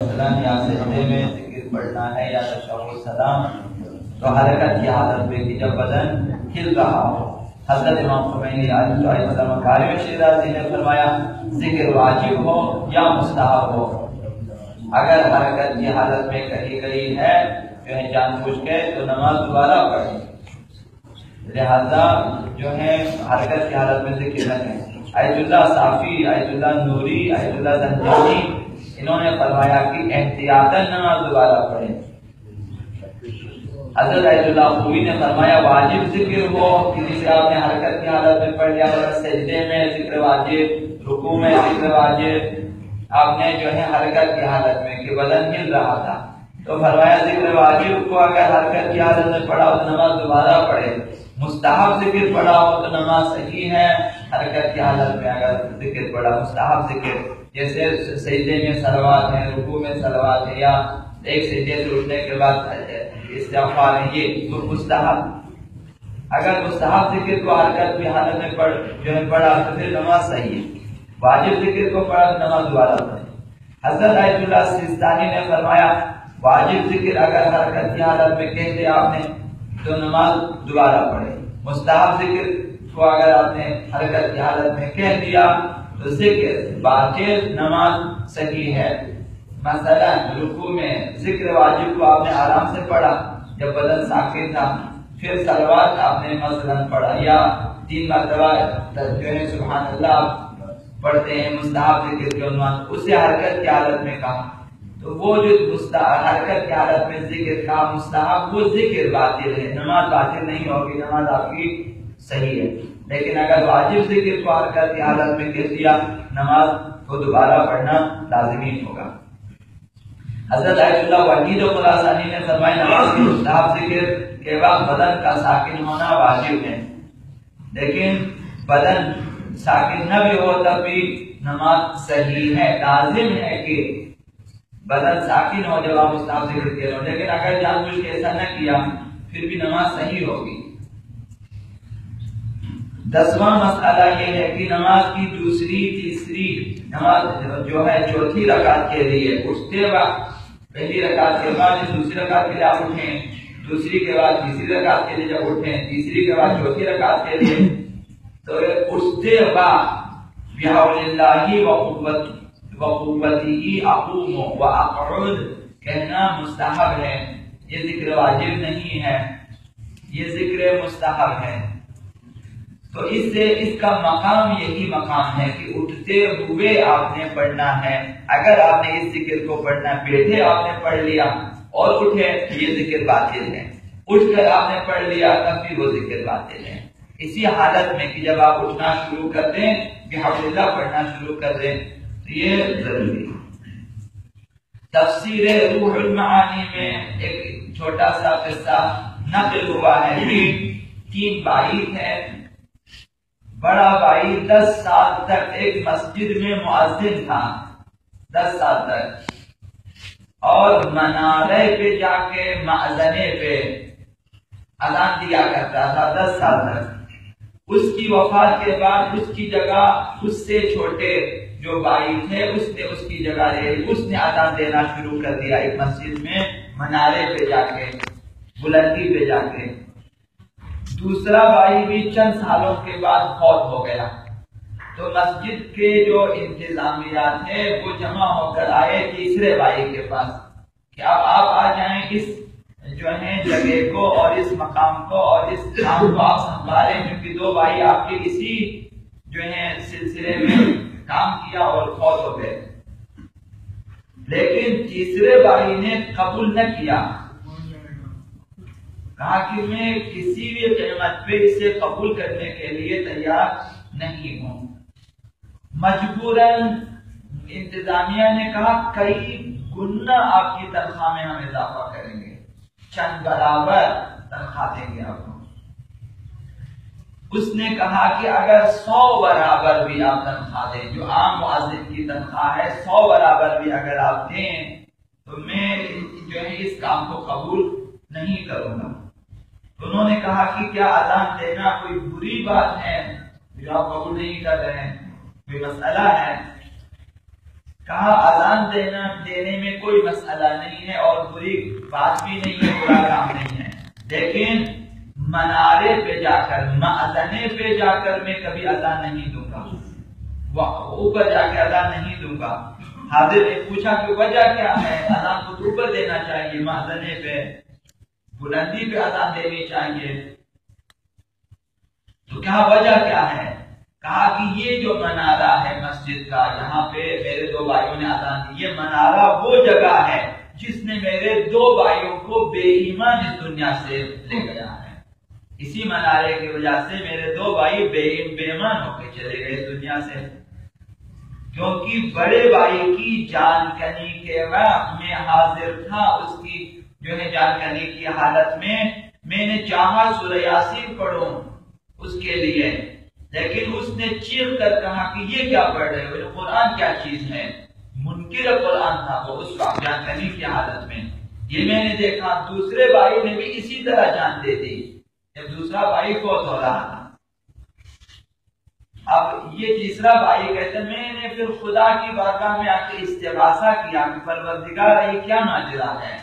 یا سجدے میں ذکر پڑھنا ہے یا تشہد سلام تو حرکت کی حالت میں کہ جب بدن ہل رہا ہو. حضرت امام خمینی علیہ مکارم شیرازی نے فرمایا ذکر واجب ہو یا مستحب ہو، اگر حرکت کی حالت میں کہی گئی ہے جو ہے جان بوجھ کے تو نماز دوبارہ پڑھیں، لہذا جو ہے حرکت کی حالت میں ذکر نہ کریں. ایت اللہ صافی، ایت اللہ نوری، ایت اللہ زنجانی انہوں نے فرمایا کہ احتیاطاً نماز دوبارہ پڑھیں. حضرت ایت اللہ خوبی نے فرمایا واجب ذکر ہو کہ جسے آپ نے حرکت کی حالت میں پڑھ لیا، سجدے میں ذکر واجب، رکوع میں ذکر واجب، آپ نے جو ہے حرکت کی حالت میں کہ بدن ہل رہا تھا تو فرمایا ذکر واجب کو اگر حرکت کی حالت میں پڑھا ہو تو نماز دوبارہ پڑھے. مستحب ذکر پڑھا ہو تو نماز صحیح ہے. حرکت کی حالت میں اگر ذکر پڑھا مستحب ذکر جیسے سجدے میں صلوات ہے، رکوع میں صلوات ہے، یا ایک سجدے سے اٹھنے کے بعد استغفار ہے، یہ تو مستحب. اگر مستحب ذکر کو حرکت کی حالت میں پڑھا تو پھر نماز صحیح ہے. واجب ذکر کو پڑھا تو نماز دوبارہ پڑھے. حضرت ایت اللہ سیستانی نے فرمایا واجب ذکر اگر حرکت کی حالت میں کہہ دیا آپ نے تو نماز دوبارہ پڑھے. مستحب ذکر کو اگر آپ نے حرکت کی حالت میں کہہ دیا تو ذکر باطل، نماز صحیح ہے. مثلا رکوع میں ذکر واجب کو آپ نے آرام سے پڑھا جب بدن ساکن تھا، پھر صلوات آپ نے مثلا پڑھا یا 3 مرتبہ جو ہے سبحان اللہ پڑھتے ہیں مستحب ذکر کے عنوان، اسے حرکت کی حالت میں کہا تو وہ جو حرکت کی حالت میں ذکر کا مستحب وہ ذکر باطل ہے. نماز باطل نہیں ہوگی، نماز آپ کی صحیح ہے. لیکن اگر واجب ذکر کو حرکت کی حالت میں کہہ دیا نماز کو دوبارہ پڑھنا لازمی ہوگا. حضرت ایت اللہ وحید خراسانی نے فرمایا نماز کی مستحب ذکر کے وقت بدن کا ساکن ہونا واجب ہے، لیکن بدن ساکن نہ بھی ہو تب بھی نماز صحیح ہے. لازم ہے کہ بدن ساکن ہو جب آپ مستحب ذکر کہہ رہے ہو، لیکن اگر جان بوجھ کے ایسا نہ کیا پھر بھی نماز صحیح ہوگی. 10واں مسئلہ یہ ہے کہ نماز کی دوسری تیسری نماز جو ہے چوتھی رکعت کے لیے اٹھتے وقت پہلی رکعت کے بعد دوسری رکعت کے لیے آپ اٹھیں، دوسری کے بعد تیسری رکعت کے لیے جب اٹھیں، تیسری کے بعد چوتھی رکعت کے لیے تو اٹھتے وقت بحول اللہ وقوتہ اقوم واقعد کہنا مستحب ہے. یہ ذکر واجب نہیں ہے، یہ ذکر مستحب ہے. تو اس سے اس کا مقام یہی مقام ہے کہ اٹھتے ہوئے آپ نے پڑھنا ہے. اگر آپ نے اس ذکر کو پڑھنا بیٹھے آپ نے پڑھ لیا اور اٹھے یہ ذکر باطل ہے. اٹھ کر آپ نے پڑھ لیا تب بھی وہ ذکر باطل ہے. اسی حالت میں کہ جب آپ اٹھنا شروع کر دیں بحول اللہ پڑھنا شروع کر دیں تو یہ ضروری ہے. تفسیر روح المعانی میں ایک چھوٹا سا قصہ نقل ہوا ہے کہ 3 بھائی تھے. بڑا بھائی 10 سال تک ایک مسجد میں مؤذن تھا، 10 سال تک، اور منارے پہ جا کے مأذنے پہ اذان دیا کرتا تھا 10 سال تک. اس کی وفات کے بعد اس کی جگہ اس سے چھوٹے جو بھائی تھے اس نے اس کی جگہ لے لی. اس نے اذان دینا شروع کر دیا ایک مسجد میں منارے پہ جا کے، بلندی پہ جا کے. دوسرا بھائی بھی چند سالوں کے بعد فوت ہو گیا تو مسجد کے جو انتظامیہ تھے وہ جمع ہو کر آئے تیسرے بھائی کے پاس کہ اب آپ آ جائیں، اس جو ہے جگہ کو اور اس مقام کو اور اس کام کو آپ سنبھالیں، کیونکہ 2 بھائی آپ کے اسی جو ہے سلسلے میں کام کیا اور فوت ہو گئے. لیکن تیسرے بھائی نے قبول نہ کیا، کہا کہ میں کسی بھی قیمت پہ اسے قبول کرنے کے لیے تیار نہیں ہوں. مجبوراً انتظامیہ نے کہا کئی گنا آپ کی تنخواہ میں ہم اضافہ کریں گے، چند برابر تنخواہ دیں گے آپ کو. اس نے کہا کہ اگر 100 برابر بھی آپ تنخواہ دیں، جو عام مؤذن کی تنخواہ ہے 100 برابر بھی اگر آپ دیں تو میں جو ہے اس کام کو قبول نہیں کروں گا. انہوں نے کہا کہ کیا اذان دینا کوئی بری بات ہے جو آپ قبول نہیں کر رہے ہیں، کوئی مسئلہ ہے؟ کہا اذان دینے میں کوئی مسئلہ نہیں ہے اور بری بات بھی نہیں ہے، برا کام نہیں ہے، لیکن منارے پہ جا کر، مأذنے پہ جا کر میں کبھی اذان نہیں دوں گا، اوپر جا کے اذان نہیں دوں گا۔ حاضر نے پوچھا کہ وجہ کیا ہے؟ اذان کو تو اوپر دینا چاہیے، مأذنے پہ بلندی پہ اذان دینی چاہیے، تو کہا وجہ کیا ہے؟ کہا کہ یہ جو منارہ ہے مسجد کا، یہاں پہ میرے دو بھائیوں نے اذان دی، یہ منارہ وہ جگہ ہے جس نے میرے دو بھائیوں کو بے ایمان اس دنیا سے لے گیا ہے، اسی منارے کی وجہ سے میرے دو بھائی بے ایمان ہو کے چلے گئے اس دنیا سے، کیونکہ بڑے بھائی کی جان کنی کے وقت میں حاضر تھا، اس کی جو ہے جان کنی کی حالت میں نے چاہا سورہ یاسین پڑھوں اس کے لیے، لیکن اس نے چیخ کر کہا کہ یہ کیا پڑھ رہے ہو، قرآن کیا چیز ہے، منکر قرآن تھا وہ اس وقت جان کنی کی حالت میں، یہ میں نے دیکھا۔ دوسرے بھائی نے بھی اسی طرح جان دے دی جب دوسرا بھائی فوت ہو رہا تھا۔ اب یہ تیسرا بھائی کہتے ہیں میں نے پھر خدا کی بارگاہ میں آ کے استغاثہ کیا کہ پروردگار یہ کیا ماجرا ہے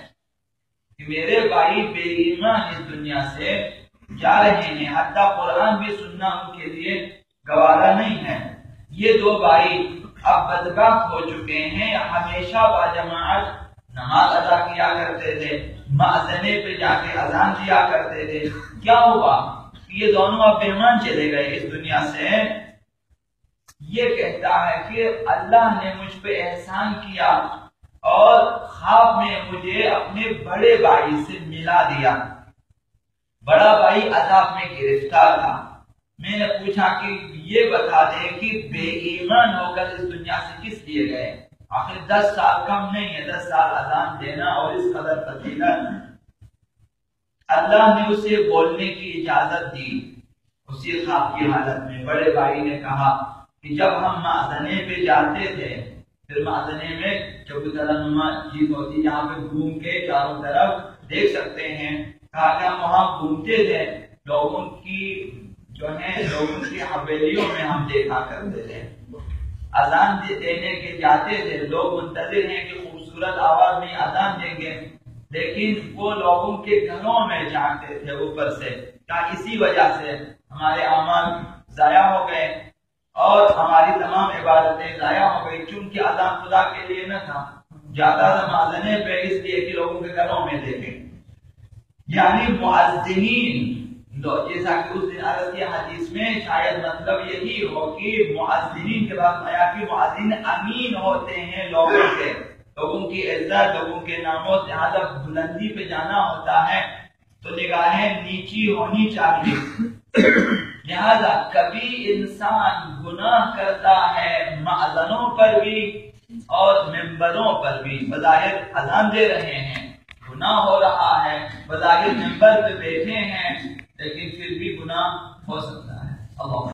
کہ میرے بھائی بے ایمان اس دنیا سے جا رہے ہیں، حتیٰ قرآن بھی سننا ان کے لیے گوارا نہیں ہے، یہ دو بھائی اب بدبخت ہو چکے ہیں، ہمیشہ باجماعت نماز ادا کیا کرتے تھے، مأذنے پہ جا کے اذان دیا کرتے تھے، کیا ہوا؟ یہ دونوں اب بے ایمان چلے گئے اس دنیا سے۔ یہ کہتا ہے کہ اللہ نے مجھ پہ احسان کیا اور خواب میں مجھے اپنے بڑے بھائی سے ملا دیا، بڑا بھائی عذاب میں گرفتار تھا، میں نے پوچھا کہ یہ بتا دے کہ بے ایمان ہو کر اس دنیا سے کس لیے گئے؟ آخر 10 سال کم نہیں ہے، 10 سال اذان دینا اور اس قدر فضیلت۔ اللہ نے اسے بولنے کی اجازت دی اسی خواب کی حالت میں۔ بڑے بھائی نے کہا کہ جب ہم مأذنے پہ جاتے تھے، پھر مأذنے میں چوبیدہ نما چیز ہوتی جہاں پہ گھوم کے چاروں طرف دیکھ سکتے ہیں، کہا کہ ہم وہاں گھومتے تھے، لوگوں کی حویلیوں میں ہم دیکھا کرتے تھے، اذان دینے کے جاتے تھے، لوگ منتظر ہیں کہ خوبصورت آواز میں اذان دیں گے، لیکن وہ لوگوں کے گھروں میں جھانکتے تھے اوپر سے، کیا اسی وجہ سے ہمارے اعمال ضائع ہو گئے اور ہماری تمام عبادتیں ضائع ہو گئی، کیونکہ اذان خدا کے لیے نہ تھا، جاتا تھا مأذنے پہ اس لیے کہ لوگوں کے گھروں میں دیکھیں۔ یعنی مؤذنین، جیسا کہ اس دن عرض کی حدیث میں شاید مطلب یہی ہو کہ مؤذنین کے بعد آیا کہ مؤذن امین ہوتے ہیں لوگوں کے، لوگوں کی عزت، لوگوں کے ناموں سے زیادہ بلندی پہ جانا ہوتا ہے تو نگاہیں نیچی ہونی چاہیے، لہذا کبھی انسان گناہ کرتا ہے مأذنوں پر بھی اور ممبروں پر بھی، بظاہر اذان دے رہے ہیں، گناہ ہو رہا ہے، بظاہر ممبر پہ بیٹھے ہیں، لیکن پھر بھی گناہ ہو سکتا ہے۔ اللہ